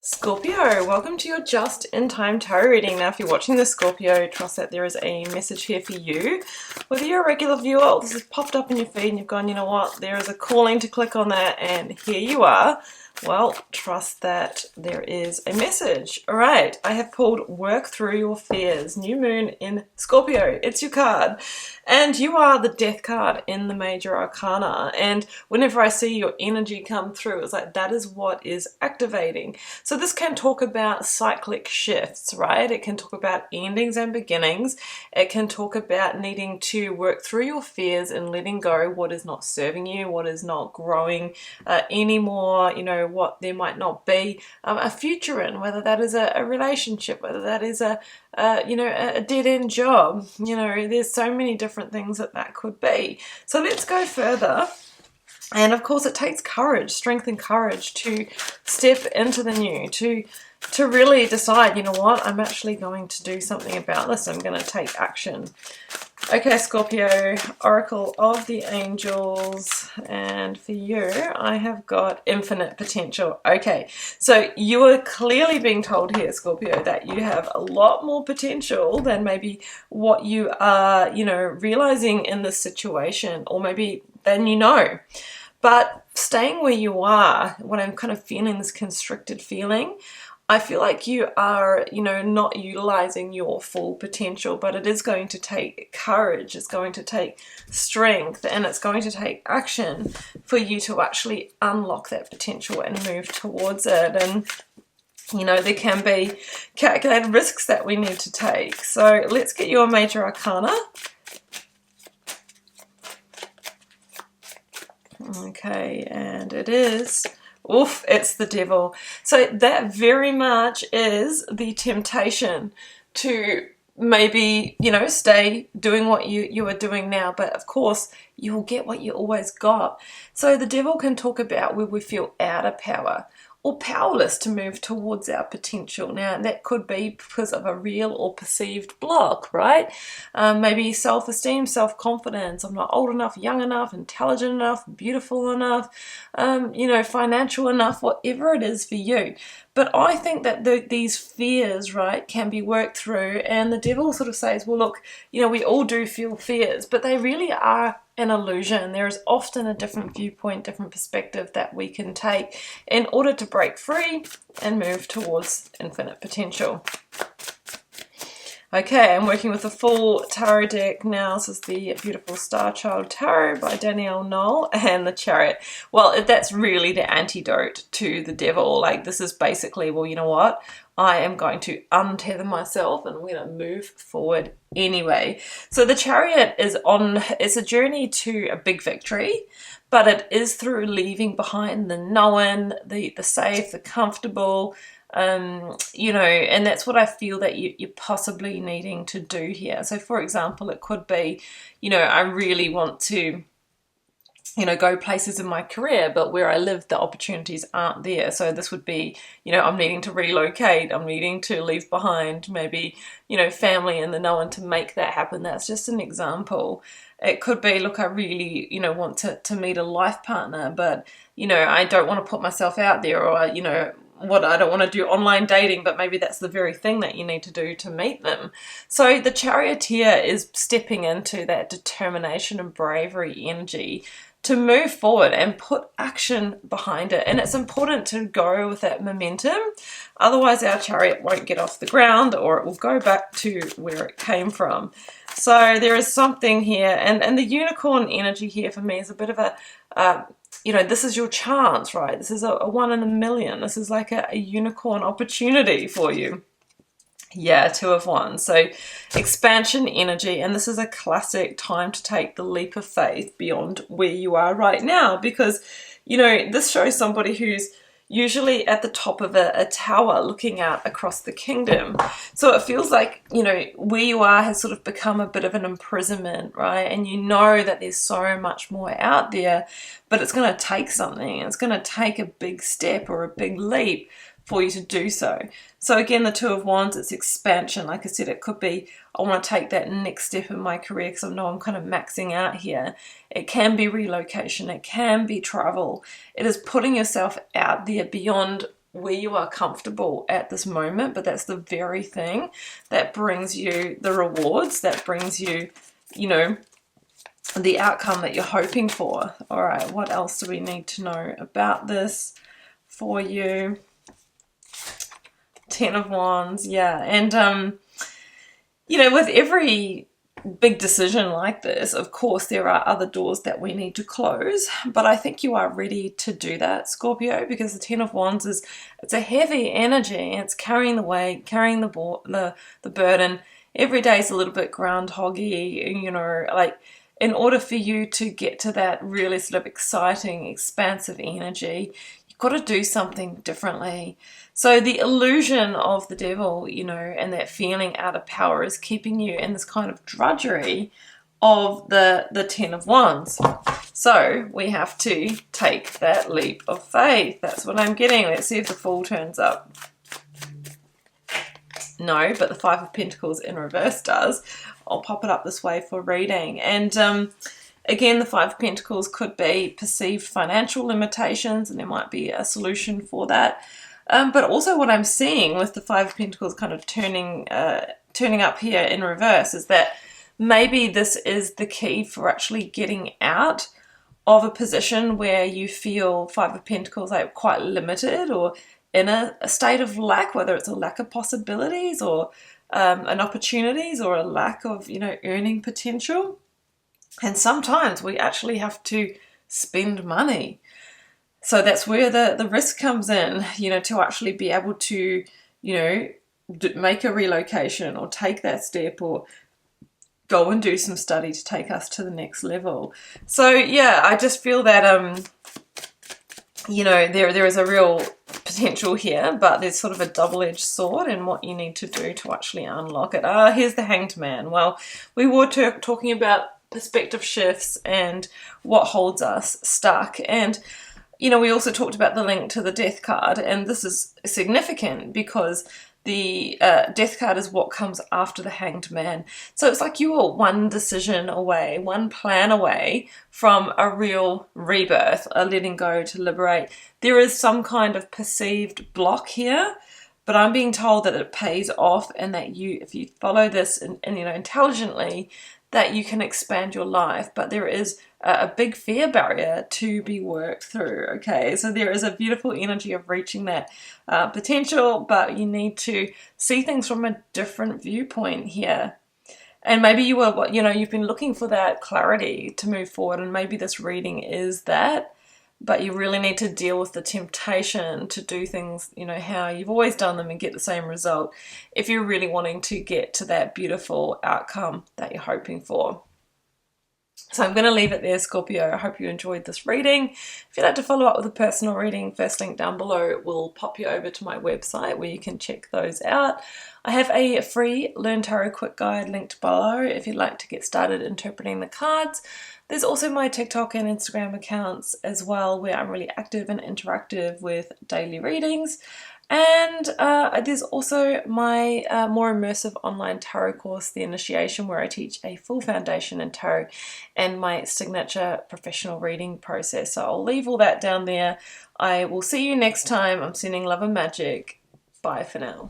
Scorpio, welcome to your just-in-time tarot reading. Now, if you're watching this, Scorpio, trust that there is a message here for you. Whether you're a regular viewer or this has popped up in your feed and you've gone, you know what, there is a calling to click on that, and here you are. Well, trust that there is a message. All right, I have pulled Work Through Your Fears, New Moon in Scorpio. It's your card. And you are the Death card in the Major Arcana. And whenever I see your energy come through, it's like that is what is activating. So this can talk about cyclic shifts, right? It can talk about endings and beginnings. It can talk about needing to work through your fears and letting go what is not serving you, what is not growing anymore, you know, what there might not be a future in, whether that is a relationship, whether that is a dead-end job. You know, there's so many different things that could be. So let's go further. And of course, it takes courage, strength and courage to step into the new, to really decide, you know what, I'm actually going to do something about this. I'm going to take action. Okay, Scorpio, Oracle of the Angels, and for you, I have got infinite potential. Okay, so you are clearly being told here, Scorpio, that you have a lot more potential than maybe what you are, you know, realizing in this situation, or maybe than you know. But staying where you are, when I'm kind of feeling this constricted feeling, I feel like you are, you know, not utilizing your full potential, but it is going to take courage, it's going to take strength, and it's going to take action for you to actually unlock that potential and move towards it. And, you know, there can be calculated risks that we need to take. So let's get you a Major Arcana. Okay, and it is... oof, it's the Devil. So that very much is the temptation to maybe, you know, stay doing what you are doing now. But of course, you will get what you always got. So the Devil can talk about where we feel out of power or powerless to move towards our potential. Now, that could be because of a real or perceived block, right? Maybe self-esteem, self-confidence. I'm not old enough, young enough, intelligent enough, beautiful enough, you know, financial enough, whatever it is for you. But I think that these fears, right, can be worked through. And the Devil sort of says, well, look, you know, we all do feel fears, but they really are an illusion. There is often a different viewpoint, different perspective that we can take in order to break free and move towards infinite potential. Okay, I'm working with a full tarot deck now. This is the beautiful Star Child Tarot by Danielle Knoll and the Chariot. Well, that's really the antidote to the Devil. Like, this is basically, well, you know what? I am going to untether myself and I'm going to move forward anyway. So the Chariot is it's a journey to a big victory, but it is through leaving behind the known, the safe, the comfortable, you know, and that's what I feel that you're possibly needing to do here. So for example, it could be, you know, I really want to, you know, go places in my career, but where I live, the opportunities aren't there. So this would be, you know, I'm needing to relocate, I'm needing to leave behind maybe, you know, family and the known to make that happen. That's just an example. It could be, look, I really, you know, want to meet a life partner, but, you know, I don't want to put myself out there, or, you know, what I don't want to do online dating, but maybe that's the very thing that you need to do to meet them. So the Charioteer is stepping into that determination and bravery energy to move forward and put action behind it. And it's important to go with that momentum. Otherwise, our chariot won't get off the ground, or it will go back to where it came from. So there is something here. And the unicorn energy here for me is a bit of a... you know, this is your chance, right? This is a 1 in a million. This is like a unicorn opportunity for you. Yeah, 2 of Wands. So expansion energy. And this is a classic time to take the leap of faith beyond where you are right now. Because, you know, this shows somebody who's usually at the top of a tower looking out across the kingdom. So it feels like, you know, where you are has sort of become a bit of an imprisonment, right? And you know that there's so much more out there, but it's going to take something. It's going to take a big step or a big leap for you to do so. So again, the 2 of Wands, it's expansion. Like I said, it could be, I want to take that next step in my career because I know I'm kind of maxing out here. It can be relocation. It can be travel. It is putting yourself out there beyond where you are comfortable at this moment, but that's the very thing that brings you the rewards, that brings you, you know, the outcome that you're hoping for. All right, what else do we need to know about this for you? 10 of Wands, yeah. And, you know, with every big decision like this, of course, there are other doors that we need to close, but I think you are ready to do that, Scorpio, because the 10 of Wands is, it's a heavy energy. It's carrying the weight, carrying the burden. Every day is a little bit groundhoggy, you know, like in order for you to get to that really sort of exciting, expansive energy, you've got to do something differently. So the illusion of the devil, you know, and that feeling out of power is keeping you in this kind of drudgery of the 10 of Wands. So we have to take that leap of faith. That's what I'm getting. Let's see if the Fool turns up. No, but the 5 of Pentacles in reverse does. I'll pop it up this way for reading. And again, the 5 of Pentacles could be perceived financial limitations, and there might be a solution for that. But also what I'm seeing with the 5 of Pentacles kind of turning up here in reverse is that maybe this is the key for actually getting out of a position where you feel 5 of Pentacles like quite limited or in a state of lack, whether it's a lack of possibilities or an opportunities or a lack of, you know, earning potential. And sometimes we actually have to spend money. So that's where the risk comes in, you know, to actually be able to, you know, make a relocation or take that step or go and do some study to take us to the next level. So yeah, I just feel that, you know, there is a real potential here, but there's sort of a double-edged sword in what you need to do to actually unlock it. Here's the Hanged Man. Well, we were talking about perspective shifts and what holds us stuck. And you know, we also talked about the link to the Death card, and this is significant because the Death card is what comes after the Hanged Man. So it's like you are one decision away, one plan away from a real rebirth, a letting go to liberate. There is some kind of perceived block here, but I'm being told that it pays off, and that you, if you follow this and you know, intelligently, that you can expand your life. But there is a big fear barrier to be worked through, okay? So there is a beautiful energy of reaching that potential, but you need to see things from a different viewpoint here. And maybe you were, you know, you've been looking for that clarity to move forward, and maybe this reading is that, but you really need to deal with the temptation to do things, you know, how you've always done them and get the same result if you're really wanting to get to that beautiful outcome that you're hoping for. So I'm going to leave it there, Scorpio. I hope you enjoyed this reading. If you'd like to follow up with a personal reading, first link down below will pop you over to my website where you can check those out. I have a free Learn Tarot Quick Guide linked below if you'd like to get started interpreting the cards. There's also my TikTok and Instagram accounts as well, where I'm really active and interactive with daily readings. And there's also my more immersive online tarot course, The Initiation, where I teach a full foundation in tarot and my signature professional reading process. So I'll leave all that down there. I will see you next time. I'm sending love and magic. Bye for now.